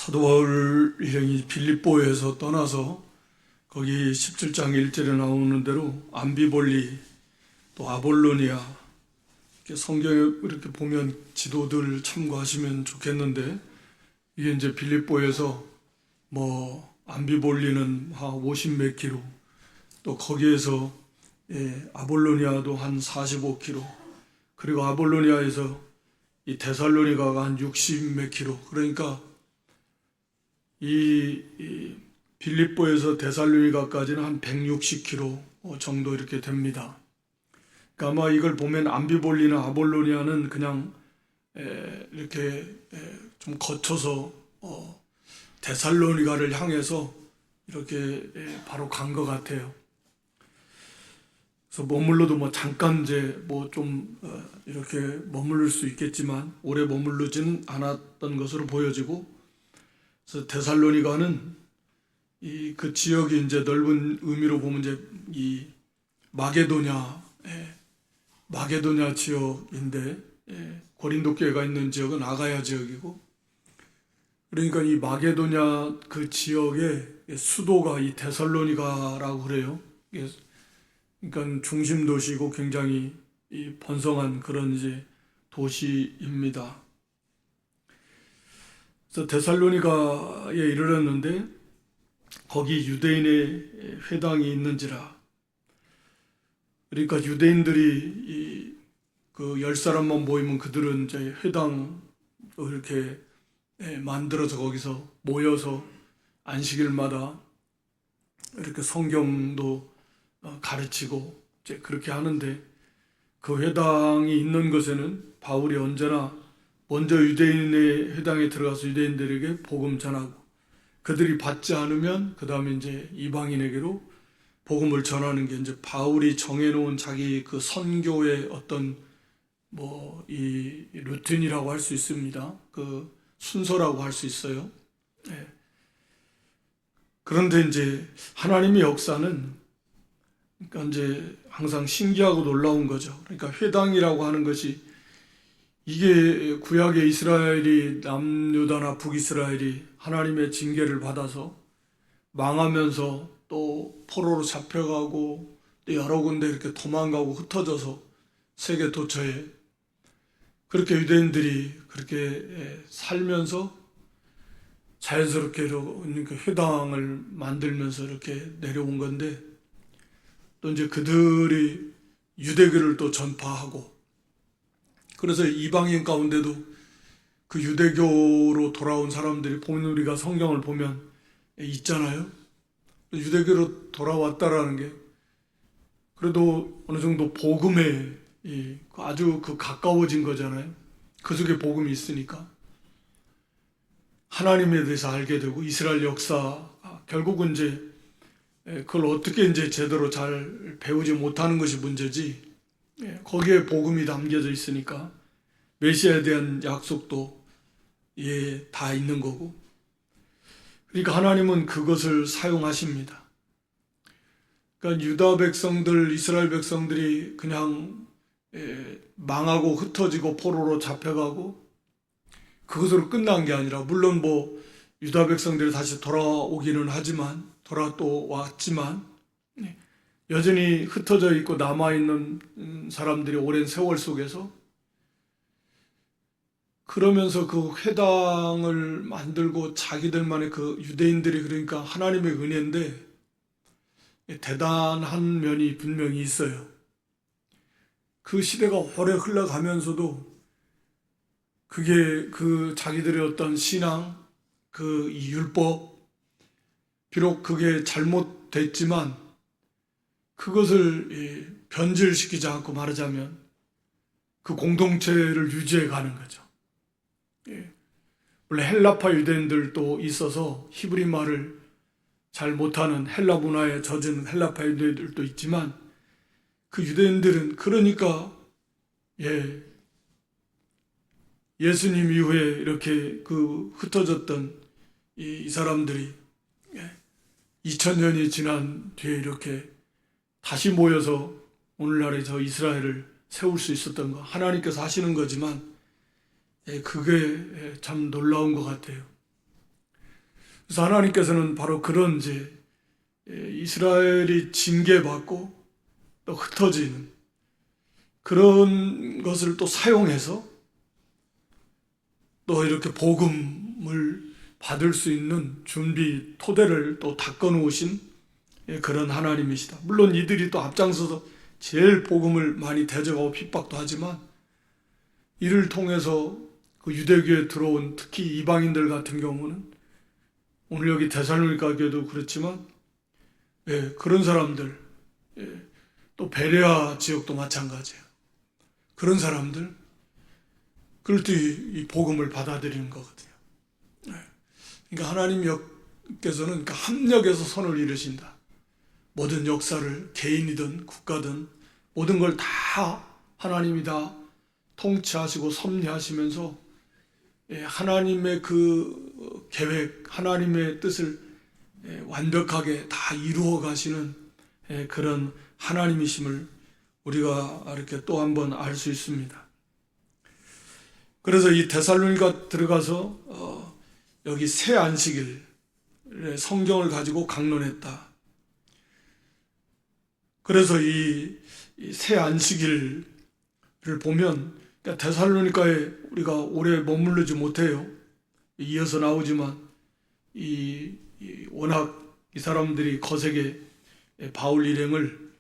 사도 바울 일행이 빌립보에서 떠나서 거기 17장 1절에 나오는 대로 암비볼리 또 아볼로니아 이렇게 성경에 이렇게 보면 지도들 참고하시면 좋겠는데, 이게 이제 빌립보에서 암비볼리는 한 50몇 킬로, 또 거기에서 아볼로니아도 한 45킬로, 그리고 아볼로니아에서 이 데살로니가가 한 60몇 킬로, 그러니까 이 빌립보에서 데살로니가까지는 한 160킬로 정도 이렇게 됩니다. 그러니까 아마 이걸 보면 암비볼리나 아볼로니아는 그냥 이렇게 좀 거쳐서 데살로니가를 향해서 이렇게 바로 간 것 같아요. 그래서 머물러도 잠깐 이제 좀 이렇게 머무를 수 있겠지만 오래 머무르지는 않았던 것으로 보여지고, 그래서 데살로니가는 그 지역이 이제 넓은 의미로 보면 이제 이 마게도냐 지역인데, 고린도 교회가 있는 지역은 아가야 지역이고, 그러니까 이 마게도냐 그 지역의 수도가 이 데살로니가라고 그래요. 그러니까 중심 도시고 굉장히 이 번성한 그런 이제 도시입니다. 그래서 데살로니가에 이르렀는데 거기 유대인의 회당이 있는지라. 그러니까 유대인들이 그 10사람만 모이면 그들은 이제 회당을 이렇게 만들어서 거기서 모여서 안식일마다 이렇게 성경도 가르치고 이제 그렇게 하는데, 그 회당이 있는 것에는 바울이 언제나 먼저 유대인의 회당에 들어가서 유대인들에게 복음 전하고, 그들이 받지 않으면 그 다음에 이제 이방인에게로 복음을 전하는 게 이제 바울이 정해놓은 자기 그 선교의 어떤 이 루틴이라고 할 수 있습니다. 그 순서라고 할 수 있어요. 그런데 이제 하나님의 역사는 그러니까 이제 항상 신기하고 놀라운 거죠. 그러니까 회당이라고 하는 것이, 이게 구약의 이스라엘이, 남유다나 북이스라엘이 하나님의 징계를 받아서 망하면서 또 포로로 잡혀가고 또 여러 군데 이렇게 도망가고 흩어져서 세계 도처에, 그렇게 유대인들이 그렇게 살면서 자연스럽게 이렇게 회당을 만들면서 이렇게 내려온 건데, 또 이제 그들이 유대교를 또 전파하고, 그래서 이방인 가운데도 그 유대교로 돌아온 사람들이, 보면 우리가 성경을 보면 있잖아요. 유대교로 돌아왔다라는 게 그래도 어느 정도 복음에 아주 가까워진 거잖아요. 그 속에 복음이 있으니까 하나님에 대해서 알게 되고, 이스라엘 역사, 결국은 이제 그걸 어떻게 이제 제대로 잘 배우지 못하는 것이 문제지, 거기에 복음이 담겨져 있으니까 메시아에 대한 약속도 다 있는 거고, 그러니까 하나님은 그것을 사용하십니다. 그러니까 유다 백성들, 이스라엘 백성들이 그냥 망하고 흩어지고 포로로 잡혀가고 그것으로 끝난 게 아니라, 물론 유다 백성들이 다시 돌아오기는 하지만, 또 왔지만, 여전히 흩어져 있고 남아있는 사람들이 오랜 세월 속에서, 그러면서 그 회당을 만들고 자기들만의 그 유대인들이, 그러니까 하나님의 은혜인데 대단한 면이 분명히 있어요. 그 시대가 오래 흘러가면서도 그게 그 자기들의 어떤 신앙, 그 율법, 비록 그게 잘못됐지만 그것을 변질시키지 않고, 말하자면 그 공동체를 유지해 가는 거죠. 물론 헬라파 유대인들도 있어서 히브리 말을 잘 못하는, 헬라 문화에 젖은 헬라파 유대인들도 있지만, 그 유대인들은 그러니까 예수님 이후에 이렇게 그 흩어졌던 이 사람들이 2000년이 지난 뒤에 이렇게 다시 모여서 오늘날의 저 이스라엘을 세울 수 있었던 거, 하나님께서 하시는 거지만 그게 참 놀라운 것 같아요. 그래서 하나님께서는 바로 그런 이제 이스라엘이 징계받고 또 흩어지는 그런 것을 또 사용해서 또 이렇게 복음을 받을 수 있는 준비 토대를 또 닦아 놓으신 그런 하나님이시다. 물론 이들이 또 앞장서서 제일 복음을 많이 대적하고 핍박도 하지만 이를 통해서 그 유대교에 들어온 특히 이방인들 같은 경우는 오늘 여기 데살로니가 교회도 그렇지만 그런 사람들 또 베레아 지역도 마찬가지예요. 그런 사람들 그럴 때 이 복음을 받아들이는 거거든요. 그러니까 하나님께서는 그러니까 합력해서 선을 이루신다. 모든 역사를 개인이든 국가든 모든 걸 다 하나님이 다 통치하시고 섭리하시면서 하나님의 그 계획, 하나님의 뜻을 완벽하게 다 이루어 가시는 그런 하나님이심을 우리가 이렇게 또 한번 알 수 있습니다. 그래서 이 데살로니가 들어가서 여기 새 안식일 성경을 가지고 강론했다. 그래서 이 새 안식일을 보면 데살로니가에 우리가 오래 머무르지 못해요. 이어서 나오지만 워낙 이 사람들이 거세게 바울 일행을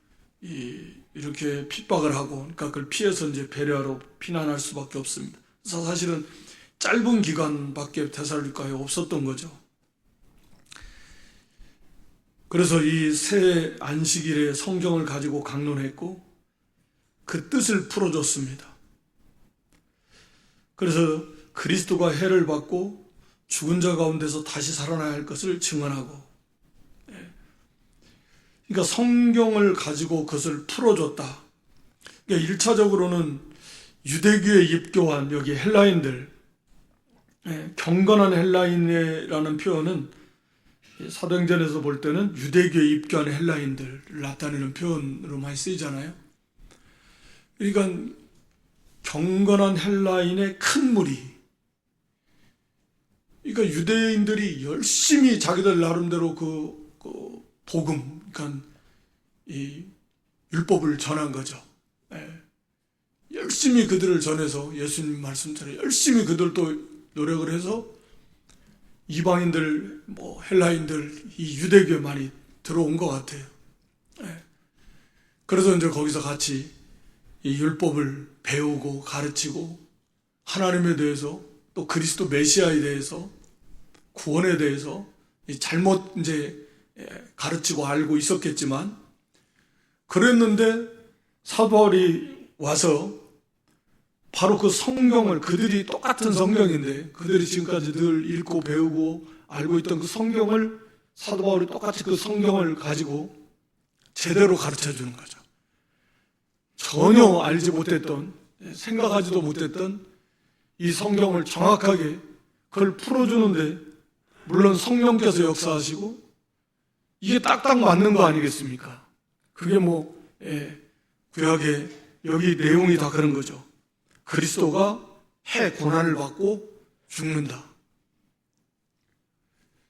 이렇게 핍박을 하고 그러니까 그걸 피해서 이제 베레아로 피난할 수밖에 없습니다. 그래서 사실은 짧은 기간밖에 데살로니가에 없었던 거죠. 그래서 이 새 안식일에 성경을 가지고 강론했고 그 뜻을 풀어줬습니다. 그래서 그리스도가 해를 받고 죽은 자 가운데서 다시 살아나야 할 것을 증언하고 그러니까 성경을 가지고 그것을 풀어줬다. 그러니까 1차적으로는 유대교에 입교한 여기 헬라인들 경건한 헬라인이라는 표현은 사도행전에서 볼 때는 유대교에 입교한 헬라인들을 나타내는 표현으로 많이 쓰이잖아요. 그러니까 경건한 헬라인의 큰 무리. 그러니까 유대인들이 열심히 자기들 나름대로 그 복음, 그러니까 이 율법을 전한 거죠. 열심히 그들을 전해서 예수님 말씀처럼 열심히 그들도 노력을 해서 이방인들, 헬라인들, 이 유대교에 많이 들어온 것 같아요. 그래서 이제 거기서 같이 이 율법을 배우고 가르치고 하나님에 대해서 또 그리스도 메시아에 대해서 구원에 대해서 잘못 이제 가르치고 알고 있었겠지만 그랬는데 사도 바울이 와서 바로 그 성경을 그들이 똑같은 성경인데 그들이 지금까지 늘 읽고 배우고 알고 있던 그 성경을 사도 바울이 똑같이 그 성경을 가지고 제대로 가르쳐 주는 거죠. 전혀 알지 못했던 생각하지도 못했던 이 성경을 정확하게 그걸 풀어주는데 물론 성령께서 역사하시고 이게 딱딱 맞는 거 아니겠습니까? 그게 구약의 여기 내용이 다 그런 거죠. 그리스도가 해 고난을 받고 죽는다.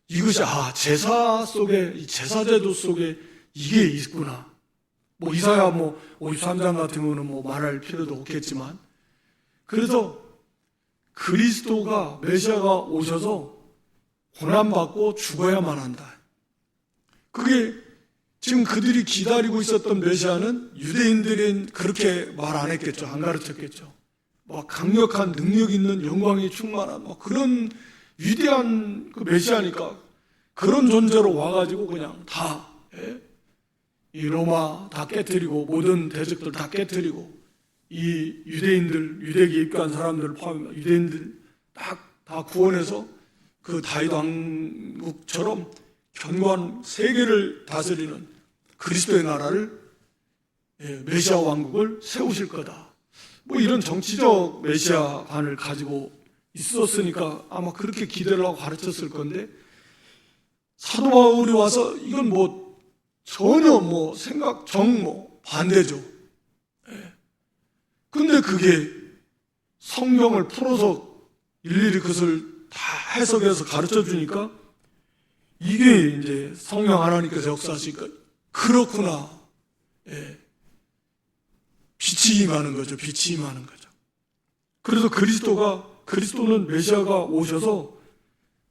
이것이 제사 속에 제사제도 속에 이게 있구나. 이사야 53장 같은 경우는 말할 필요도 없겠지만 그래서 그리스도가 메시아가 오셔서 고난 받고 죽어야만 한다. 그게 지금 그들이 기다리고 있었던 메시아는 유대인들은 그렇게 말 안 했겠죠. 안 가르쳤겠죠. 강력한 능력 있는 영광이 충만한 그런 위대한 그 메시아니까 그런 존재로 와가지고 그냥 다 이 로마 다 깨뜨리고 모든 대적들 다 깨뜨리고 이 유대인들 유대교에 입교한 사람들을 포함해 유대인들 다 구원해서 그 다윗 왕국처럼 견고한 세계를 다스리는 그리스도의 나라를 메시아 왕국을 세우실 거다. 이런 정치적 메시아관을 가지고 있었으니까 아마 그렇게 기대를 하고 가르쳤을 건데 사도 바울이 와서 이건 전혀 생각 반대죠. 근데 그게 성경을 풀어서 일일이 그것을 다 해석해서 가르쳐 주니까 이게 이제 성령 하나님께서 역사하시니까 그렇구나. 예. 빛이 임하는 거죠. 빛이 임하는 거죠. 그래서 그리스도는 메시아가 오셔서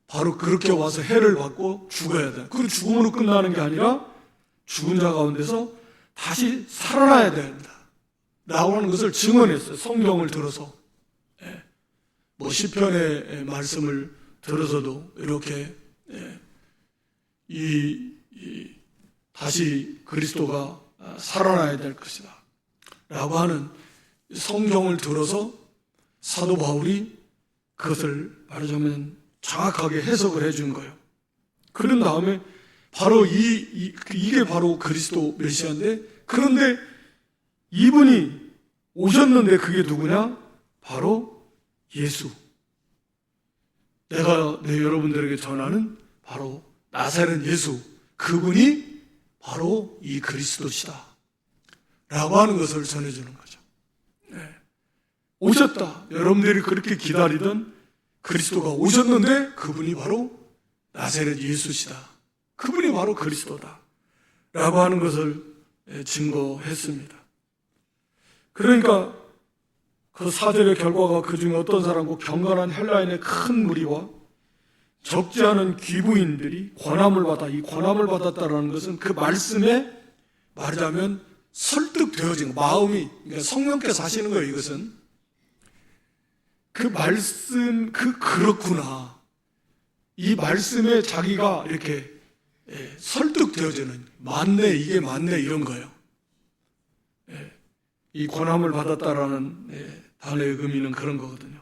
바로 그렇게 와서 해를 받고 죽어야 돼. 그 죽음으로 끝나는 게 아니라 죽은 자 가운데서 다시 살아나야 된다. 라고 하는 것을 증언했어요. 성경을 들어서. 뭐 시편의 말씀을 들어서도 이렇게 다시 그리스도가 살아나야 될 것이다. 라고 하는 성경을 들어서 사도 바울이 그것을 말하자면 정확하게 해석을 해준 거예요. 그런 다음에 바로 이게 바로 그리스도 메시아인데, 그런데 이분이 오셨는데 그게 누구냐? 바로 예수. 내가 여러분들에게 전하는 바로 나사렛 예수, 그분이 바로 이 그리스도시다 라고 하는 것을 전해주는 거죠. 오셨다. 여러분들이 그렇게 기다리던 그리스도가 오셨는데 그분이 바로 나사렛 예수시다. 그분이 바로 그리스도다 라고 하는 것을 증거했습니다. 그러니까 그 사절의 결과가 그 중에 어떤 사람과 경건한 헬라인의 큰 무리와 적지 않은 귀부인들이 권함을 받아, 이 권함을 받았다는 것은 그 말씀에 말하자면 설득되어진 마음이, 그러니까 성령께서 하시는 거예요. 이것은 그 말씀, 그렇구나, 이 말씀에 자기가 이렇게 설득되어지는, 맞네, 이게 맞네, 이런 거예요. 이 권함을 받았다라는 단어의 의미는 그런 거거든요.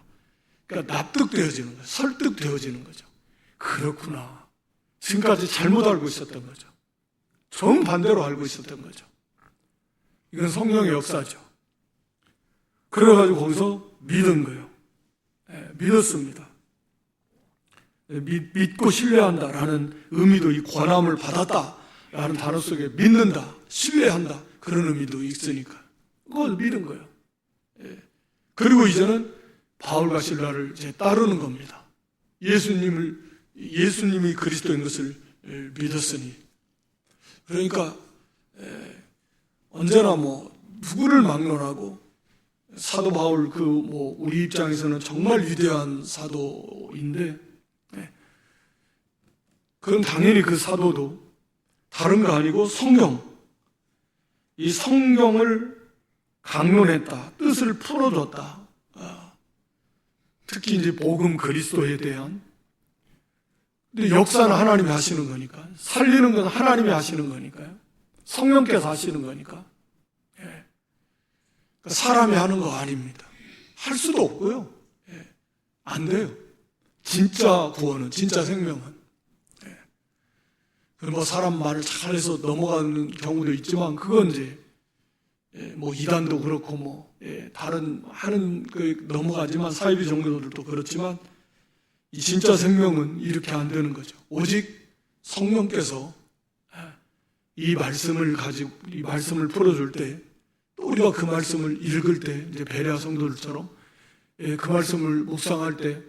그러니까 납득되어지는 거예요. 설득되어지는 거죠. 그렇구나. 지금까지 잘못 알고 있었던 거죠. 정반대로 알고 있었던 거죠. 이건 성령의 역사죠. 그래가지고 거기서 믿은 거예요. 믿었습니다. 믿고 신뢰한다라는 의미도, 이 권함을 받았다라는 단어 속에 믿는다, 신뢰한다, 그런 의미도 있으니까 그걸 믿은 거예요. 그리고 이제는 바울과 실라를 이제 따르는 겁니다. 예수님이 그리스도인 것을 믿었으니. 그러니까 언제나 누구를 막론하고 사도 바울 우리 입장에서는 정말 위대한 사도인데, 그럼 당연히 그 사도도 다른 거 아니고 이 성경을 강론했다, 뜻을 풀어줬다. 특히 이제 복음 그리스도에 대한. 근데 역사는 하나님이 하시는 거니까, 살리는 건 하나님이 하시는 거니까요. 성령께서 하시는 거니까. 사람이 하는 거 아닙니다. 할 수도 없고요. 안 돼요. 진짜 구원은, 진짜 생명은. 사람 말을 잘해서 넘어가는 경우도 있지만, 그건 이제 이단도 그렇고 다른 하는 넘어가지만, 사이비 종교들도 그렇지만, 이 진짜 생명은 이렇게 안 되는 거죠. 오직 성령께서 이 말씀을 가지고, 이 말씀을 풀어줄 때, 또 우리가 그 말씀을 읽을 때, 이제 베레아 성도들처럼 그 말씀을 묵상할 때,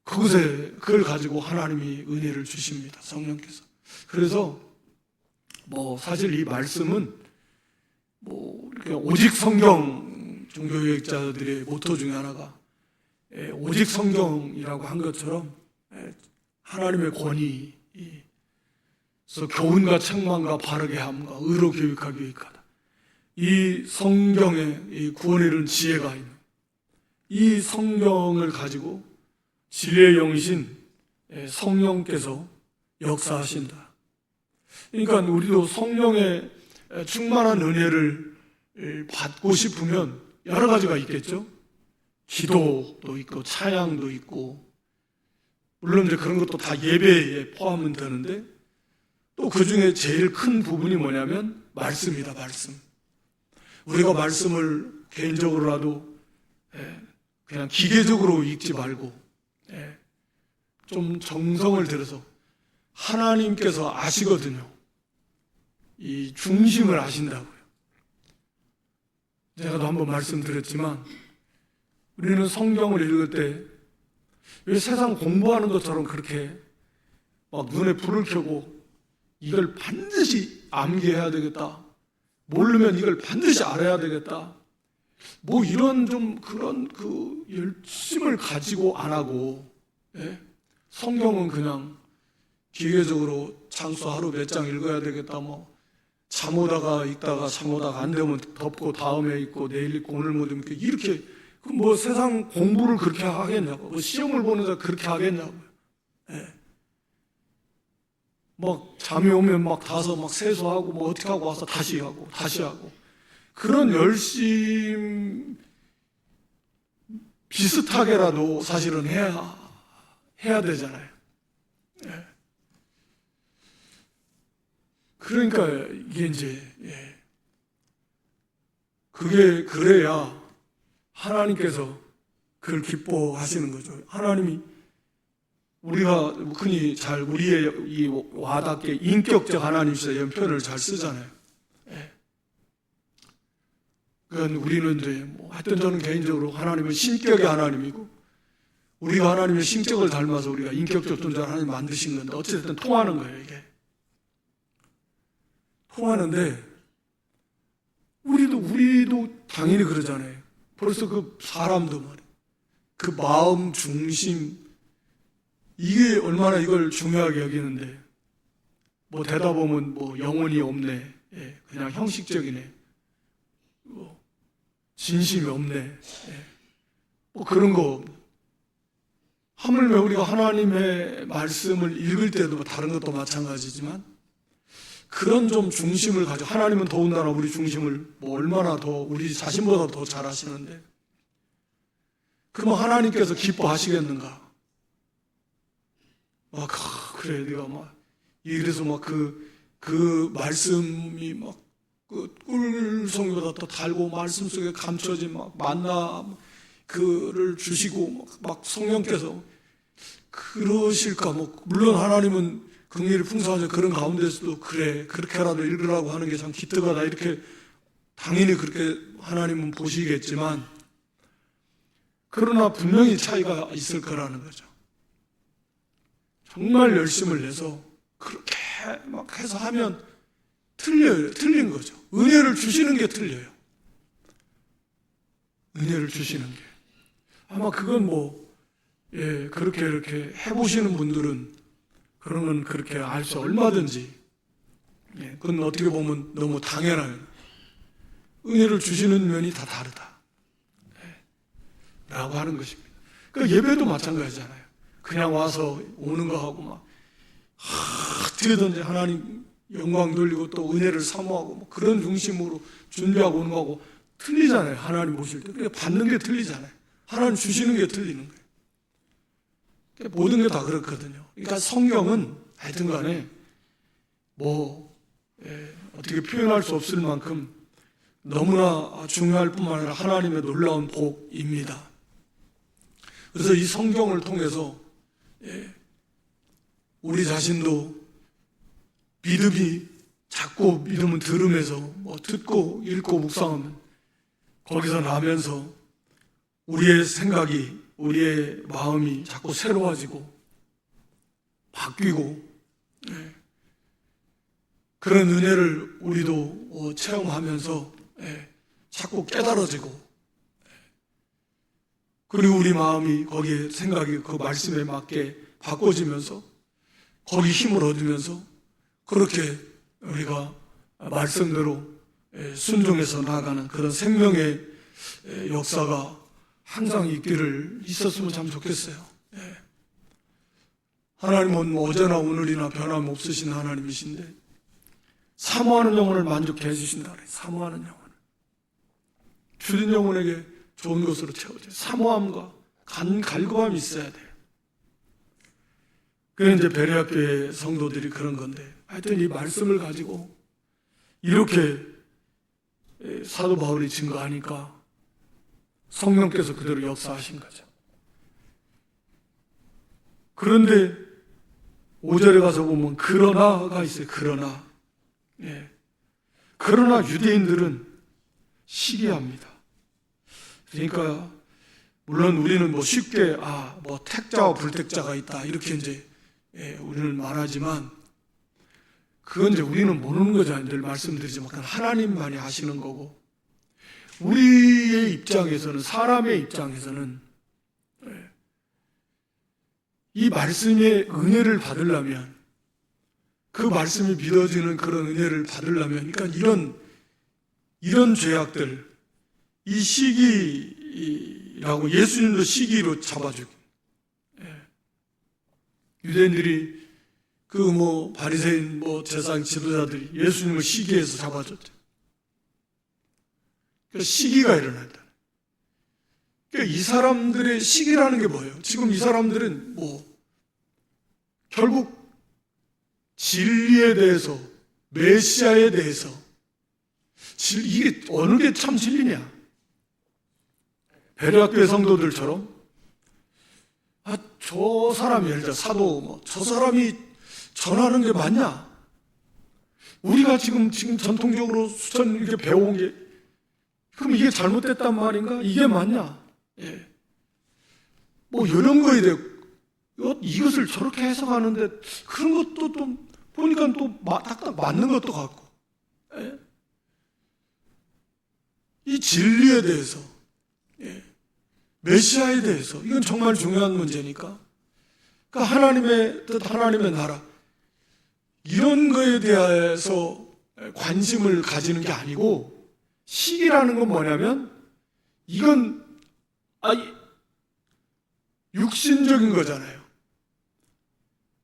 그걸 가지고 하나님이 은혜를 주십니다. 성령께서. 그래서 사실 이 말씀은 이렇게 오직 성경, 종교개혁자들의 모토 중에 하나가 오직 성경이라고 한 것처럼 하나님의 권위, 그래서 교훈과 책망과 바르게 함과 의로 교육하기 위하다. 이 성경에 이 구원에 이르는 지혜가 있는 이 성경을 가지고 진리의 영이신 성령께서 역사하신다. 그러니까 우리도 성령의 충만한 은혜를 받고 싶으면 여러 가지가 있겠죠. 기도도 있고 찬양도 있고, 물론 이제 그런 것도 다 예배에 포함은 되는데, 또 그 중에 제일 큰 부분이 뭐냐면 말씀이다. 말씀. 우리가 말씀을 개인적으로라도 그냥 기계적으로 읽지 말고 좀 정성을 들여서, 하나님께서 아시거든요. 이 중심을 아신다고요. 제가도 한번 말씀드렸지만, 우리는 성경을 읽을 때 왜 세상 공부하는 것처럼 그렇게 막 눈에 불을 켜고 이걸 반드시 암기해야 되겠다. 모르면 이걸 반드시 알아야 되겠다. 뭐 이런 좀 그런 그 열심을 가지고 안 하고, 예? 성경은 그냥 기계적으로 장수 하루 몇 장 읽어야 되겠다. 뭐 잠 오다가 읽다가 잠 오다가 안 되면 덮고 다음에 읽고 내일 읽고 오늘 못 읽고 이렇게 뭐 세상 공부를 그렇게 하겠냐고, 뭐 시험을 보는 자 그렇게 하겠냐고요. 예. 막 잠이 오면 막 가서 막 세수하고 뭐 어떻게 하고 와서 다시 하고 그런 열심 비슷하게라도 사실은 해야 되잖아요. 예. 그러니까 이게 이제 그게 그래야 하나님께서 그걸 기뻐하시는 거죠. 하나님이 우리가 흔히 잘 우리의 이 와닿게 인격적 하나님이시다 이런 표현을 잘 쓰잖아요. 예. 그건 우리는 이제 뭐 하여튼 저는 개인적으로 하나님은 신격의 하나님이고 우리가 하나님의 신격을 닮아서 우리가 인격적 존재를 하나님 만드신 건데 어쨌든 통하는 거예요. 이게 통하는데 우리도 당연히 그러잖아요. 벌써 그 사람도 말이에요. 그 마음 중심 이게 얼마나 이걸 중요하게 여기는데 뭐 되다 보면 뭐 영혼이 없네, 예, 그냥 형식적이네, 뭐 진심이 없네, 예, 뭐 그런 거 하물며 우리가 하나님의 말씀을 읽을 때도 뭐 다른 것도 마찬가지지만 그런 좀 중심을 가지고 하나님은 더군다나 우리 중심을 뭐 얼마나 더 우리 자신보다 더 잘 아시는데 그러면 하나님께서 기뻐하시겠는가? 막 그래 내가 막 이래서 막 그 말씀이 막 그 꿀송이보다 더 달고 말씀 속에 감춰진 막 만나 그를 주시고 막 성령께서 그러실까? 뭐 물론 하나님은 긍휼이 풍성하죠. 그런 가운데서도 그래 그렇게라도 읽으라고 하는 게 참 기특하다 이렇게 당연히 그렇게 하나님은 보시겠지만 그러나 분명히 차이가 있을 거라는 거죠. 정말 열심을 내서 그렇게 막 해서 하면 틀려요. 틀린 거죠. 은혜를 주시는 게 틀려요. 은혜를 주시는 게. 아마 그건 뭐, 예, 그렇게 이렇게 해보시는 분들은 그런 건 그렇게 알 수 얼마든지, 예, 그건 어떻게 보면 너무 당연한 은혜를 주시는 면이 다 다르다. 예, 라고 하는 것입니다. 그 예배도 마찬가지잖아요. 그냥 와서 오는 거하고 막 어떻게든지 하나님 영광 돌리고 또 은혜를 사모하고 뭐 그런 중심으로 준비하고 오는 거하고 틀리잖아요. 하나님 보실 때. 그러니까 받는 게 틀리잖아요. 하나님 주시는 게 틀리는 거예요. 그러니까 모든 게 다 그렇거든요. 그러니까 성경은 하여튼 간에 뭐 어떻게 표현할 수 없을 만큼 너무나 중요할 뿐만 아니라 하나님의 놀라운 복입니다. 그래서 이 성경을 통해서 우리 자신도 믿음이 자꾸 믿음은 들으면서 뭐 듣고 읽고 묵상하면 거기서 나면서 우리의 생각이 우리의 마음이 자꾸 새로워지고 바뀌고 그런 은혜를 우리도 체험하면서 자꾸 깨달아지고 그리고 우리 마음이 거기에 생각이 그 말씀에 맞게 바꿔지면서 거기 힘을 얻으면서 그렇게 우리가 말씀대로 순종해서 나아가는 그런 생명의 역사가 항상 있었으면 참 좋겠어요. 하나님은 뭐 어제나 오늘이나 변함없으신 하나님이신데 사모하는 영혼을 만족해 해주신다 그래요. 사모하는 영혼을 주린 영혼에게 좋은 것으로 채워져요. 사모함과 갈급함이 있어야 돼요. 그게 이제 베레아교회 성도들이 그런 건데 하여튼 이 말씀을 가지고 이렇게 사도 바울이 증거하니까 성령께서 그대로 역사하신 거죠. 그런데 5절에 가서 보면 그러나가 있어요. 그러나 그러나 유대인들은 시기합니다. 그러니까 물론 우리는 뭐 쉽게 뭐 택자와 불택자가 있다 이렇게 이제 우리는 말하지만 그건 이제 우리는 모르는 거죠. 늘 말씀드리지만 하나님만이 하시는 거고, 우리의 입장에서는, 사람의 입장에서는 이 말씀의 은혜를 받으려면, 그 말씀이 믿어지는 그런 은혜를 받으려면, 그러니까 이런 죄악들, 이 시기라고, 예수님도 시기로 잡아주기. 유대인들이 바리새인 제사장 지도자들이 예수님을 시기해서 잡아줬죠. 그러니까 시기가 일어났다. 그러니까 이 사람들의 시기라는 게 뭐예요? 지금 이 사람들은 결국 진리에 대해서, 메시아에 대해서, 이게 어느 게 참 진리냐? 베레아교회 성도들처럼 저 사람이, 예를 들어 사도, 저 사람이 전하는 게 맞냐? 우리가 지금 전통적으로 수천 이렇게 배워온 게, 그럼 이게 잘못됐단 말인가? 이게 맞냐? 이런 거에 대해 이것을 저렇게 해석하는데, 그런 것도 좀 보니까 또 딱딱 맞는 것도 같고, 이 진리에 대해서, 메시아에 대해서, 이건 정말 중요한 문제니까. 그러니까 하나님의 뜻, 하나님의 나라, 이런 거에 대해서 관심을 가지는 게 아니고, 시기라는 건 뭐냐면, 이건 육신적인 거잖아요.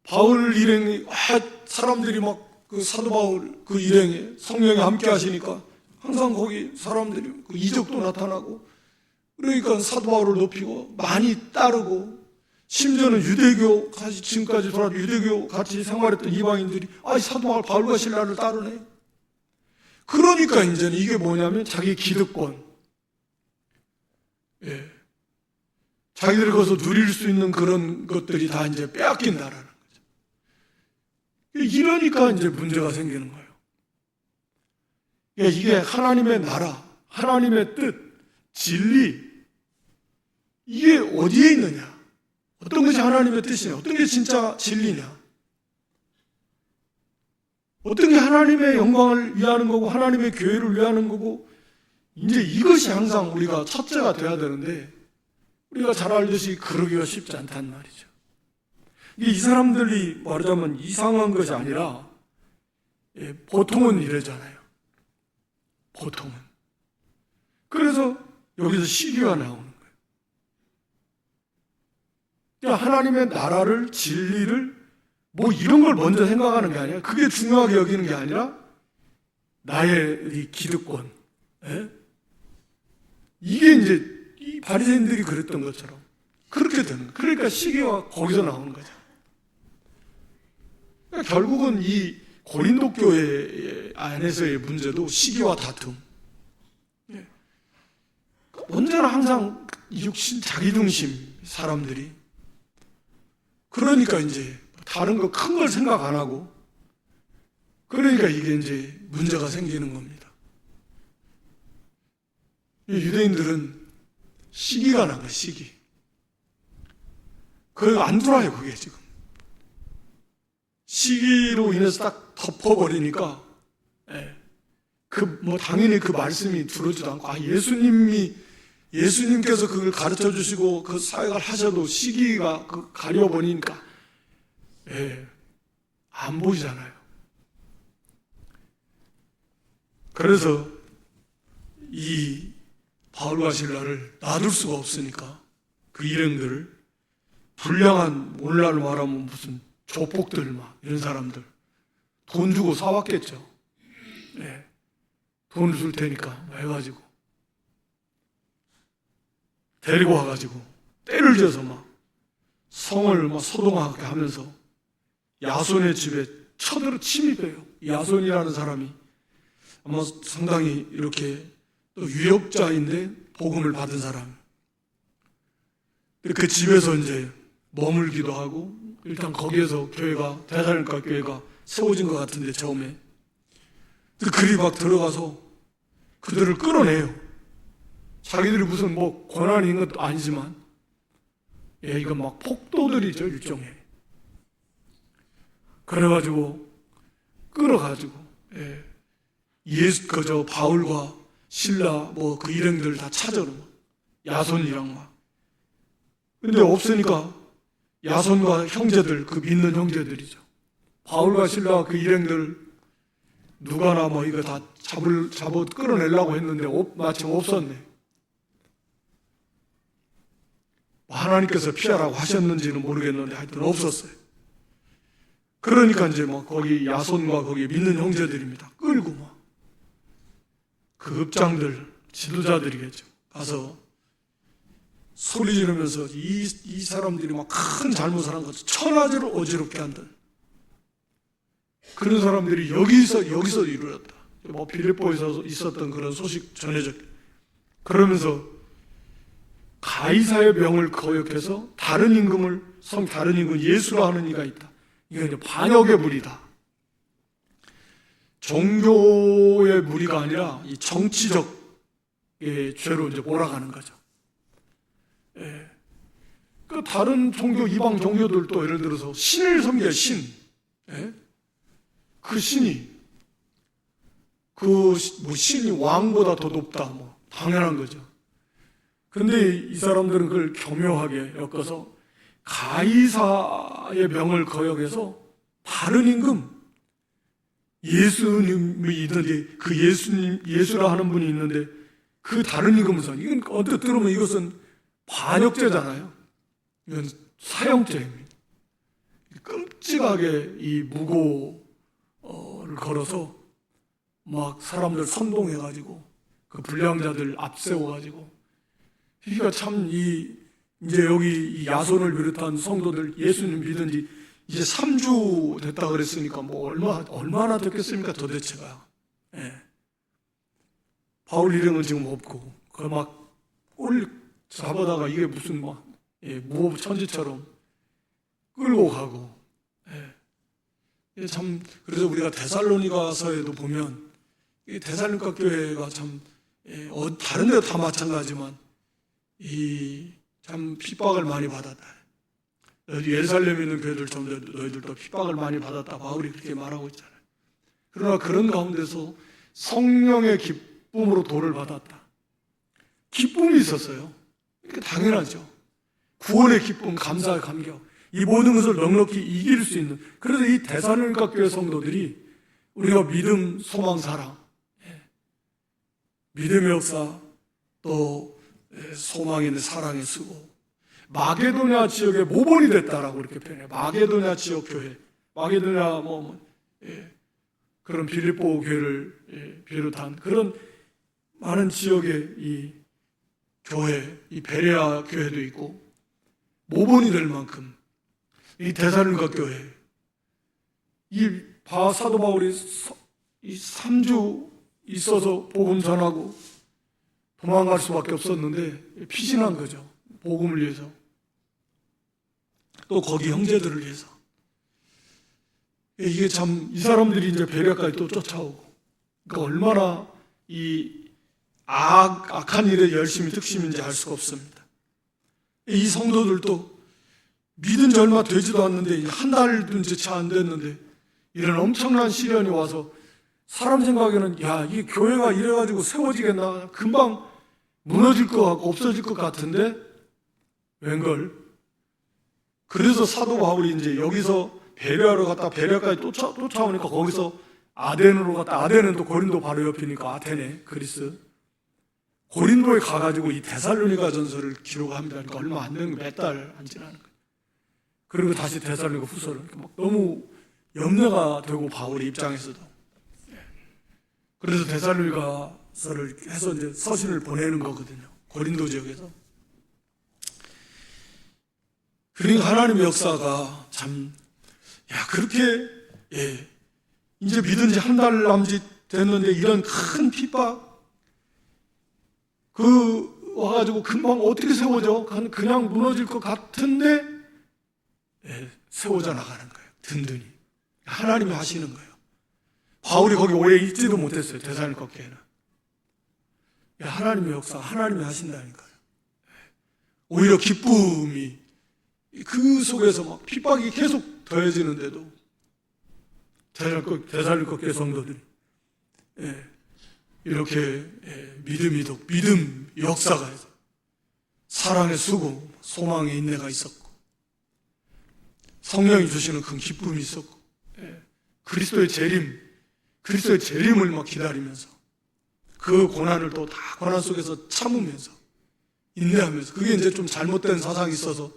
바울 일행이, 사람들이 그 사도 바울 그 일행에 성령이 함께 하시니까 항상 거기 사람들이 그 이적도 나타나고, 그러니까 사도 바울을 높이고 많이 따르고, 심지어는 유대교까지, 지금까지 돌아 유대교 같이 생활했던 이방인들이 사도 바울과 신라를 따르네. 그러니까 이제는 이게 뭐냐면 자기 기득권, 자기들이 거기서 누릴 수 있는 그런 것들이 다 이제 빼앗긴다라는 거죠. 이러니까 이제 문제가 생기는 거예요. 이게 하나님의 나라, 하나님의 뜻, 진리, 이게 어디에 있느냐? 어떤 것이 하나님의 뜻이냐? 어떤 게 진짜 진리냐? 어떤 게 하나님의 영광을 위하는 거고, 하나님의 교회를 위하는 거고, 이제 이것이 항상 우리가 첫째가 돼야 되는데, 우리가 잘 알듯이 그러기가 쉽지 않단 말이죠. 이 사람들이 말하자면 이상한 것이 아니라, 보통은 이러잖아요. 보통은. 그래서 여기서 시기가 나오는 거예요. 그러니까 하나님의 나라를, 진리를, 이런 걸 먼저 생각하는 게 아니라, 그게 중요하게 여기는 게 아니라, 나의 이 기득권. 이게 이제 이 바리새인들이 그랬던 것처럼 그렇게 되는 거예요. 그러니까 시기가 거기서 나오는 거죠. 그러니까 결국은 이 고린도 교회 안에서의 문제도 시기와 다툼. 언제나 항상 육신, 자기중심 사람들이. 그러니까 이제 다른 거 큰 걸 생각 안 하고, 그러니까 이게 이제 문제가 생기는 겁니다. 이 유대인들은 시기가 난 거야, 시기. 그거 안 돌아요, 그게 지금. 시기로 인해서 딱 덮어버리니까, 당연히 그 말씀이 들어오지도 않고, 예수님께서 그걸 가르쳐 주시고 그 사역을 하셔도 시기가 가려버리니까, 안 보이잖아요. 그래서 이 바울과 실라를 놔둘 수가 없으니까 그 일행들을, 불량한, 오늘날로 말하면 무슨 조폭들 이런 사람들 돈 주고 사왔겠죠. 돈을 줄 테니까 해가지고 데리고 와가지고 때를 지어서 성을 소동하게 하면서 야손의 집에 쳐들어 침입해요. 야손이라는 사람이 아마 상당히 이렇게 또 유역자인데 복음을 받은 사람. 그 집에서 이제 머물기도 하고, 일단 거기에서 대살로니가 교회가 세워진 것 같은데, 처음에. 그들이 막 들어가서 그들을 끌어내요. 자기들이 무슨 권한이 있는 것도 아니지만, 이건 폭도들이죠, 일종의. 그래가지고 끌어가지고 그저 바울과 실라 뭐 그 일행들 다 찾아러 야손이랑 막. 근데 없으니까 야손과 형제들, 그 믿는 형제들이죠. 바울과 실라 그 일행들 누가나 뭐 이거 다 잡아 끌어내려고 했는데 마침 없었네. 하나님께서 피하라고 하셨는지는 모르겠는데 하여튼 없었어요. 그러니까 이제 막 거기 야손과 거기 믿는 형제들입니다. 끌고 막 그 읍장들, 지도자들이겠죠. 가서 소리 지르면서 이 사람들이 막 큰 잘못을 한 거죠. 천하제를 어지럽게 한다. 그런 사람들이 여기서 이루어졌다. 뭐 빌립보에서 있었던 그런 소식 전해졌. 그러면서 가이사의 명을 거역해서 다른 임금 예수라 하는 이가 있다. 이건 이제 반역의 무리다. 종교의 무리가 아니라 이 정치적의 죄로 이제 몰아가는 거죠. 그 다른 종교, 이방 종교들도 예를 들어서 신을 섬겨요, 신. 그 신이, 신이 왕보다 더 높다, 뭐, 당연한 거죠. 근데 이 사람들은 그걸 교묘하게 엮어서 가이사의 명을 거역해서 다른 임금, 예수님이 있는데 그 예수라 하는 분이 있는데 그 다른 임금을 이건 언뜻 들으면 이것은 반역죄잖아요. 이건 사형죄입니다. 끔찍하게 이 무고를 걸어서 막 사람들 선동해가지고 그 불량자들 앞세워가지고 그러니까 참 이제 여기 이 야손을 비롯한 성도들 예수님 믿은 지 이제 3주 됐다 그랬으니까 뭐 얼마나 됐겠습니까 도대체가. 바울 일행은 지금 없고 그 막 꼴 잡아다가 이게 무슨 막 무법 천지처럼 끌고 가고. 참 그래서 우리가 데살로니가서에도 보면 이 데살로니가 교회가 참 다른 데도 다 마찬가지지만 참 핍박을 많이 받았다. 예루살렘에 있는 교회들 좀 너희들도 핍박을 많이 받았다. 바울이 그렇게 말하고 있잖아요. 그러나 그런 가운데서 성령의 기쁨으로 도를 받았다. 기쁨이 있었어요. 당연하죠. 구원의 기쁨, 감사의 감격. 이 모든 것을 넉넉히 이길 수 있는. 그래서 이 데살로니가 교회 성도들이 우리가 믿음, 소망, 사랑, 믿음의 역사, 또 소망의 사랑에 쓰고 마게도냐 지역의 모본이 됐다라고 이렇게 표현해요. 마게도냐 지역 교회, 마게도냐 그런 빌립보 교회를 비롯한 그런 많은 지역의 이 교회, 이 베레아 교회도 있고 모본이 될 만큼 이 데살로니가 교회, 이 사도 바울이 이 3주 있어서 복음 전하고 도망갈 수밖에 없었는데 피신한 거죠. 복음을 위해서. 또 거기 형제들을 위해서. 이게 참 이 사람들이 이제 베레아까지 또 쫓아오고. 그러니까 얼마나 이 악한 일에 열심히 특심인지 알 수가 없습니다. 이 성도들도 믿은 지 얼마 되지도 않는데 한 달도 이제 채 안 됐는데 이런 엄청난 시련이 와서 사람 생각에는 이 교회가 이래가지고 세워지겠나 금방 무너질 것 같고 없어질 것 같은데 웬걸. 그래서 사도 바울이 이제 여기서 베레아로 갔다 베레아까지 쫓아오니까 거기서 아덴으로 갔다 아덴은 또 고린도 바로 옆이니까 아테네 그리스 고린도에 가가지고 이 데살로니가 전서를 기록합니다. 그러니까 얼마 안 되는 거 몇 달 안 지나는 거예요. 그리고 다시 데살로니가 후서를 막 너무 염려가 되고 바울의 입장에서도. 그래서 데살로니가서를 해서 이제 서신을 보내는 거거든요. 고린도 지역에서. 그러니까 하나님의 역사가 참 그렇게 이제 믿은 지 한 달 남짓 됐는데 이런 큰 핍박 와가지고 금방 어떻게 세워져? 그냥 무너질 것 같은데 세워져 나가는 거예요. 든든히. 하나님이 하시는 거예요. 바울이 거기 오래 있지도 못했어요. 데살로니가 교회는. 하나님의 역사, 하나님이 하신다니까요. 오히려 기쁨이 그 속에서 막 핍박이 계속 더해지는데도 데살로니가 교회 성도들이 이렇게 믿음 역사가 있어. 사랑의 수고, 소망의 인내가 있었고, 성령이 주시는 큰 기쁨이 있었고, 그리스도의 재림을 막 기다리면서 그 고난을 또 다 고난 속에서 참으면서 인내하면서, 그게 이제 좀 잘못된 사상이 있어서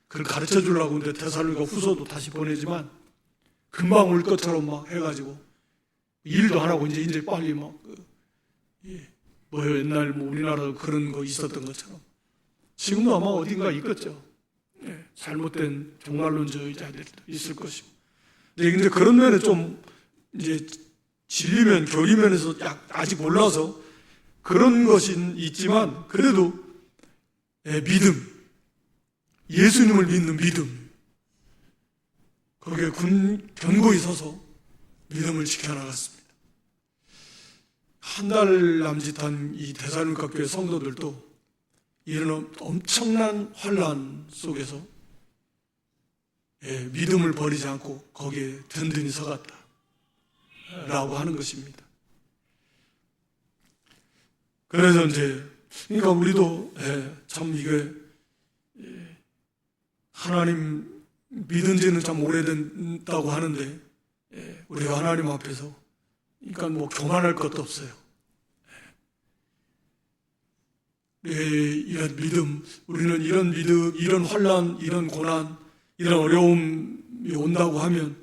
그걸 가르쳐 주려고 근데 데살로니가 후서도 다시 보내지만 금방 올 것처럼 막 해가지고 일도 안 하고 이제 빨리 막 옛날 우리나라 그런 거 있었던 것처럼 지금도 아마 어딘가 있겠죠. 잘못된 종말론자들도 있을 것이고. 근데 그런 면에 좀 이제 진리면 교리면에서 아직 몰라서 그런 것이 있지만 그래도 믿음, 예수님을 믿는 믿음, 거기에 견고히 서서 믿음을 지켜나갔습니다. 한 달 남짓한 이 데살로니가 교회 성도들도 이런 엄청난 환난 속에서 믿음을 버리지 않고 거기에 든든히 서갔다라고 하는 것입니다. 그래서 그러니까 우리도 참 이게 하나님 믿은 지는 참 오래된다고 하는데 우리가 하나님 앞에서 그러니까 뭐 교만할 것도 없어요. 이런 믿음, 우리는 이런 믿음, 이런 환난, 이런 고난, 이런 어려움이 온다고 하면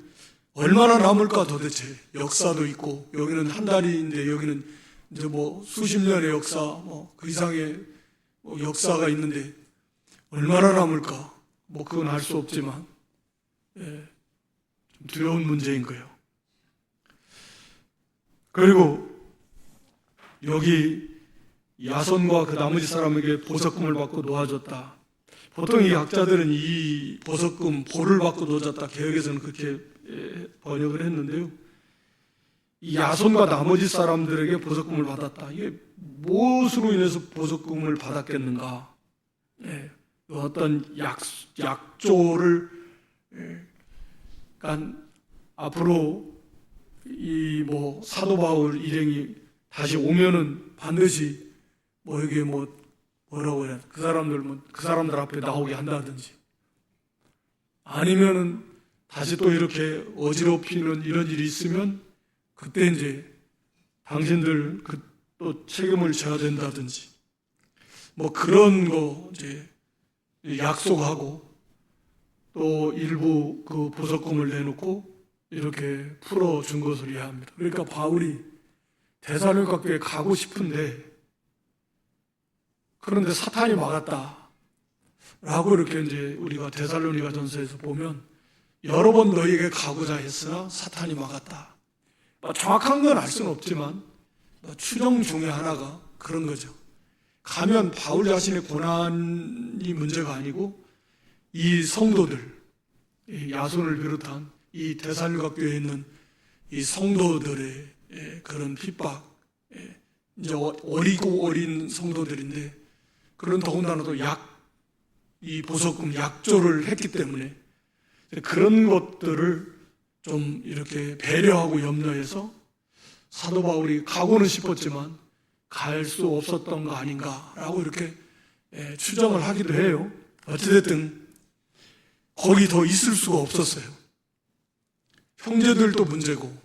얼마나 남을까 도대체. 역사도 있고 여기는 한 달인데 여기는 이제 뭐 수십 년의 역사, 그 이상의 역사가 있는데 얼마나 남을까? 그건 알 수 없지만 좀 두려운 문제인 거예요. 그리고 여기 야손과 그 나머지 사람에게 보석금을 받고 놓아줬다. 보통 이 학자들은 이 보석금, 보를 받고 놓아줬다. 개역에서는 그렇게 번역을 했는데요. 이 야손과 나머지 사람들에게 보석금을 받았다. 이게 무엇으로 인해서 보석금을 받았겠는가? 어떤 약조를, 그러니까 앞으로 이 사도 바울 일행이 다시 오면은 반드시 여기에 뭐라고 해야 그 사람들 앞에 나오게 한다든지, 아니면은 다시 또 이렇게 어지럽히는 이런 일이 있으면 그때 이제 당신들 또 책임을 져야 된다든지 그런 거 이제 약속하고 또 일부 그 보석금을 내놓고 이렇게 풀어준 것을 이해합니다. 그러니까 바울이 데살로니가 교회에 가고 싶은데 그런데 사탄이 막았다 라고 이렇게 이제 우리가 데살로니가 전서에서 보면 여러 번 너희에게 가고자 했으나 사탄이 막았다. 정확한 건 알 수는 없지만 추정 중에 하나가 그런 거죠. 가면 바울 자신의 고난이 문제가 아니고 이 성도들, 야손을 비롯한 이 데살로니가 교회에 있는 이 성도들의 그런 핍박, 이제 어리고 어린 성도들인데 그런 더군다나 또 이 보석금 약조를 했기 때문에 그런 것들을 좀 이렇게 배려하고 염려해서 사도 바울이 가고는 싶었지만 갈 수 없었던 거 아닌가라고 이렇게 추정을 하기도 해요. 어찌됐든 거기 더 있을 수가 없었어요. 형제들도 문제고,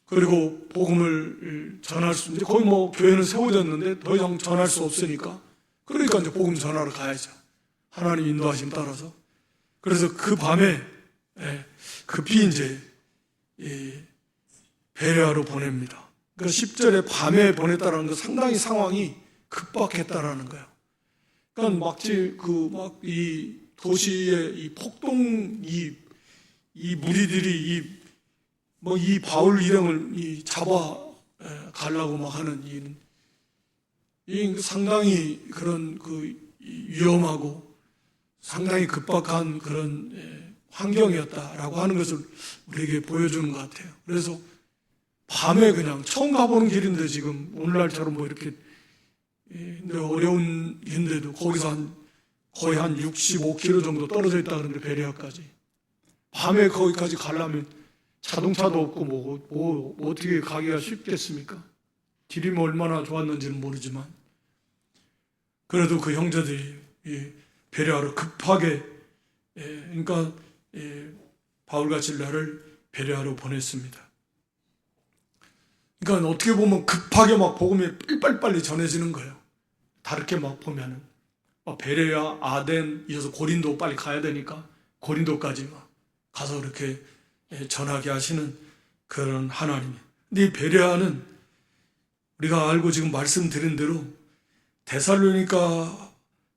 그리고 복음을 전할 수, 이제 거의 교회는 세워졌는데 더 이상 전할 수 없으니까, 그러니까 이제 복음 전하러 가야죠. 하나님 인도하심 따라서. 그래서 그 밤에 급히 이제 배려하러 보냅니다. 그러니까 10절에 밤에 보냈다라는 거 상당히 상황이 급박했다라는 거예요. 그러니까 마치 이 도시의 이 폭동, 이 무리들이 이 바울 일행을 잡아 가려고 막 하는 이 상당히 그런 위험하고 상당히 급박한 그런 환경이었다라고 하는 것을 우리에게 보여주는 것 같아요. 그래서 밤에 그냥 처음 가보는 길인데 지금 오늘날처럼 이렇게 어려운 길인데도 거기서 거의 한 65km 정도 떨어져 있다 그러는데 베레아까지 밤에 거기까지 가려면 자동차도 없고 뭐 어떻게 가기가 쉽겠습니까? 길이 뭐 얼마나 좋았는지는 모르지만 그래도 그 형제들이 배려하러 급하게 그러니까 바울과 실라를 배려하러 보냈습니다. 그러니까 어떻게 보면 급하게 막 복음이 빨리 전해지는 거예요. 다르게 막 보면은 베레아, 아덴 이어서 고린도 빨리 가야 되니까 고린도까지 막 가서 그렇게 전하게 하시는 그런 하나님. 근데 이 베레아는 우리가 알고 지금 말씀드린 대로 데살로니가에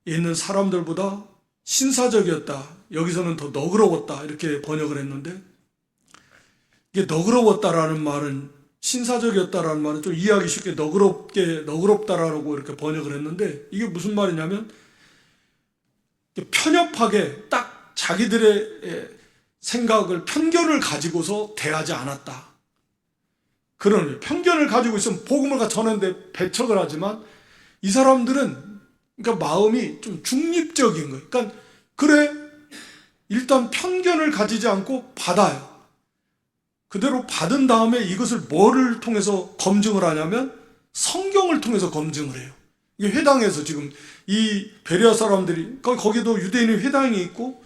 있는 사람들보다 신사적이었다. 여기서는 더 너그러웠다. 이렇게 번역을 했는데 이게 너그러웠다라는 말은 신사적이었다라는 말은 좀 이해하기 쉽게 너그럽다라고 이렇게 번역을 했는데 이게 무슨 말이냐면 편협하게 딱 자기들의 생각을 편견을 가지고서 대하지 않았다. 그런 편견을 가지고 있으면 복음을 전하는데 배척을 하지만 이 사람들은 그러니까 마음이 좀 중립적인 거예요. 그러니까 그래 일단 편견을 가지지 않고 받아요. 그대로 받은 다음에 이것을 뭐를 통해서 검증을 하냐면 성경을 통해서 검증을 해요. 이게 회당에서 지금 이 베레아 사람들이 거기도 유대인의 회당이 있고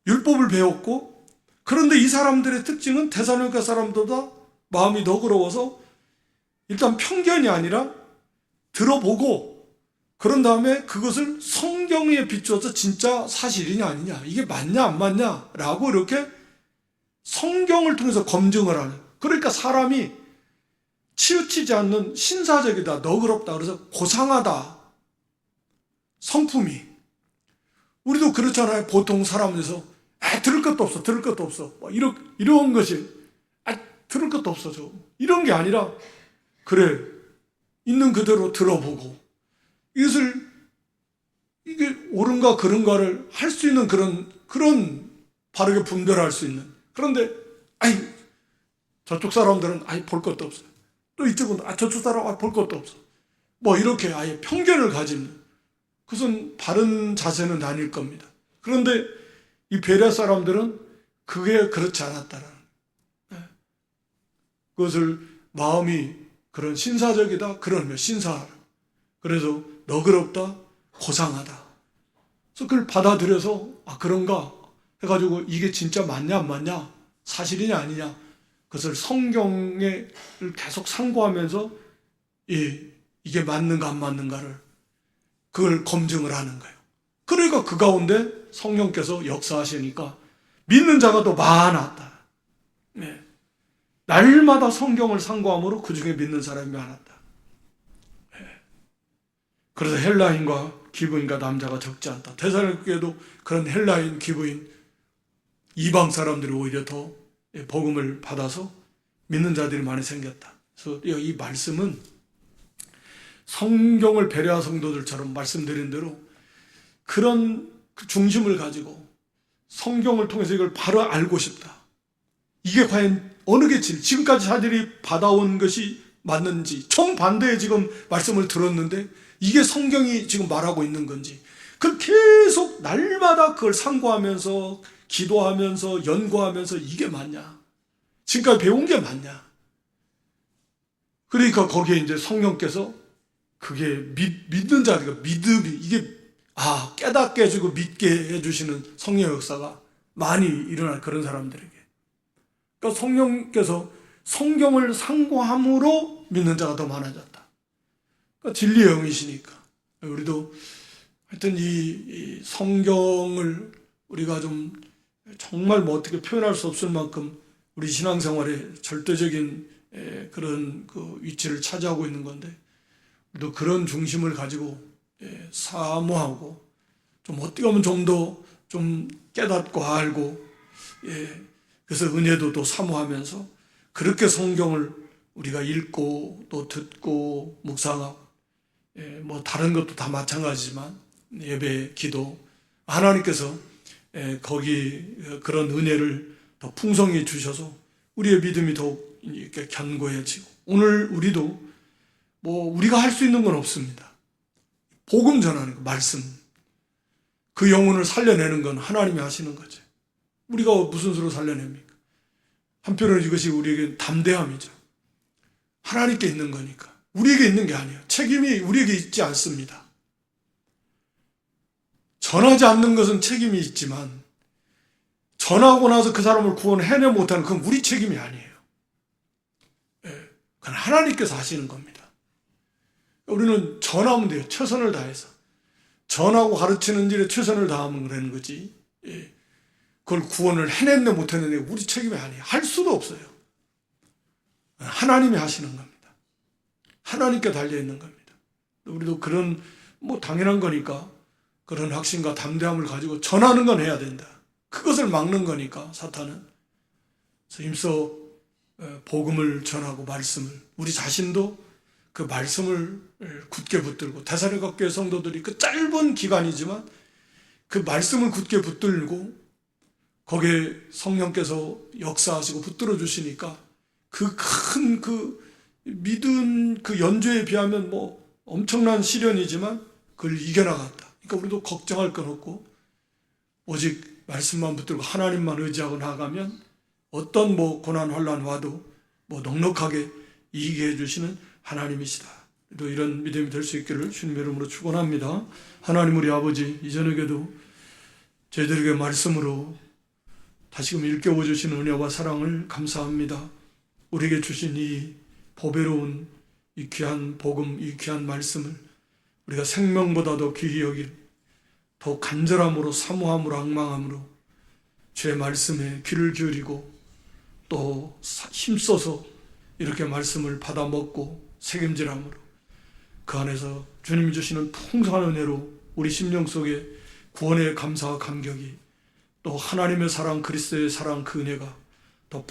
율법을 배웠고 그런데 이 사람들의 특징은 데살로니가 사람들보다 마음이 너그러워서 일단 편견이 아니라 들어보고 그런 다음에 그것을 성경에 비추어서 진짜 사실이냐 아니냐 이게 맞냐 안 맞냐 라고 이렇게 성경을 통해서 검증을 하는 그러니까 사람이 치우치지 않는 신사적이다 너그럽다 그래서 고상하다 성품이 우리도 그렇잖아요. 보통 사람에서 들을 것도 없어 이런 것이 들을 것도 없어 이런 게 아니라 그래 있는 그대로 들어보고 이게 옳은가 그른가를 할 수 있는 그런 바르게 분별할 수 있는 그런데 저쪽 사람들은 볼 것도 없어 또 이쪽은 저쪽 사람 볼 것도 없어 뭐 이렇게 아예 편견을 가진 그것은 바른 자세는 아닐 겁니다. 그런데 이 베레아 사람들은 그게 그렇지 않았다라는 그것을 마음이 그런 신사적이다 그러면 신사하라 그래서 너그럽다 고상하다 그래서 그걸 받아들여서 그런가 해가지고 이게 진짜 맞냐 안 맞냐 사실이냐 아니냐 그것을 성경에 계속 상고하면서 이게 맞는가 안 맞는가를 그걸 검증을 하는 거예요. 그러니까 그 가운데 성령께서 역사하시니까 믿는 자가 더 많았다. 날마다 성경을 상고함으로 그 중에 믿는 사람이 많았다. 그래서 헬라인과 기브인과 남자가 적지 않다. 데살로니가에도 그런 헬라인, 기브인, 이방 사람들이 오히려 더 복음을 받아서 믿는 자들이 많이 생겼다. 그래서 이 말씀은 성경을 배려한 성도들처럼 말씀드린 대로 그런 중심을 가지고 성경을 통해서 이걸 바로 알고 싶다. 이게 과연 어느 게 지금까지 자들이 받아온 것이 맞는지 정반대의 지금 말씀을 들었는데 이게 성경이 지금 말하고 있는 건지 그걸 계속 날마다 그걸 상고하면서 기도하면서 연구하면서 이게 맞냐 지금까지 배운 게 맞냐 그러니까 거기에 이제 성령께서 그게 믿는 자가 믿음이 이게 깨닫게 해주고 믿게 해주시는 성령 역사가 많이 일어날 그런 사람들에게 그러니까 성령께서 성경을 상고함으로 믿는 자가 더 많아졌다. 그러니까 진리의 영이시니까 우리도 하여튼 이 성경을 우리가 좀 정말 어떻게 표현할 수 없을 만큼 우리 신앙생활에 절대적인 그런 그 위치를 차지하고 있는 건데 우리도 그런 중심을 가지고 사모하고 좀 어떻게 하면 좀 더 좀 깨닫고 알고 그래서 은혜도 또 사모하면서 그렇게 성경을 우리가 읽고 또 듣고 묵상하고 뭐 다른 것도 다 마찬가지지만 예배, 기도 하나님께서 거기 그런 은혜를 더 풍성히 주셔서 우리의 믿음이 더욱 이렇게 견고해지고 오늘 우리도 뭐 우리가 할 수 있는 건 없습니다. 복음 전하는 거, 말씀 그 영혼을 살려내는 건 하나님이 하시는 거죠. 우리가 무슨 수로 살려냅니까? 한편으로 이것이 우리에게 담대함이죠. 하나님께 있는 거니까. 우리에게 있는 게 아니에요. 책임이 우리에게 있지 않습니다. 전하지 않는 것은 책임이 있지만 전하고 나서 그 사람을 구원해내 못하는 그건 우리 책임이 아니에요. 그건 하나님께서 하시는 겁니다. 우리는 전하면 돼요. 최선을 다해서. 전하고 가르치는 일에 최선을 다하면 그러는 거지. 그걸 구원을 해냈네 못했네 우리 책임이 아니에요. 할 수도 없어요. 하나님이 하시는 겁니다. 하나님께 달려있는 겁니다. 우리도 그런 당연한 거니까 그런 확신과 담대함을 가지고 전하는 건 해야 된다. 그것을 막는 거니까 사탄은. 그래서 힘써 복음을 전하고 말씀을 우리 자신도 그 말씀을 굳게 붙들고 데살로니가 교회 성도들이 그 짧은 기간이지만 그 말씀을 굳게 붙들고 거기에 성령께서 역사하시고 붙들어 주시니까 그 큰 믿음 그 연조에 비하면 엄청난 시련이지만 그걸 이겨나갔다. 그러니까 우리도 걱정할 건 없고 오직 말씀만 붙들고 하나님만 의지하고 나아가면 어떤 고난 환난 와도 넉넉하게 이기게 해주시는 하나님이시다. 또 이런 믿음이 될 수 있기를 주님의 이름으로 축원합니다. 하나님 우리 아버지, 이전에게도 저희들에게 말씀으로 다시금 일깨워 주시는 은혜와 사랑을 감사합니다. 우리에게 주신 이 보배로운 이 귀한 복음, 이 귀한 말씀을 우리가 생명보다도 귀히 여길 더 간절함으로 사모함으로 앙망함으로 주의 말씀에 귀를 기울이고 또 힘써서 이렇게 말씀을 받아 먹고 책임질함으로 그 안에서 주님이 주시는 풍성한 은혜로 우리 심령 속에 구원의 감사와 감격이 또 하나님의 사랑, 그리스도의 사랑 그 은혜가 더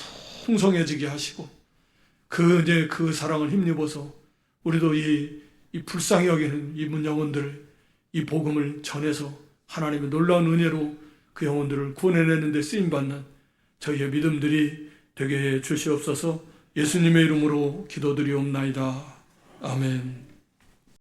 풍성해지게 하시고 그 은혜, 그 사랑을 힘입어서 우리도 이 불쌍히 여기는 이 영혼들 이 복음을 전해서 하나님의 놀라운 은혜로 그 영혼들을 구원해내는 데 쓰임받는 저희의 믿음들이 되게 해 주시옵소서. 예수님의 이름으로 기도드리옵나이다. 아멘.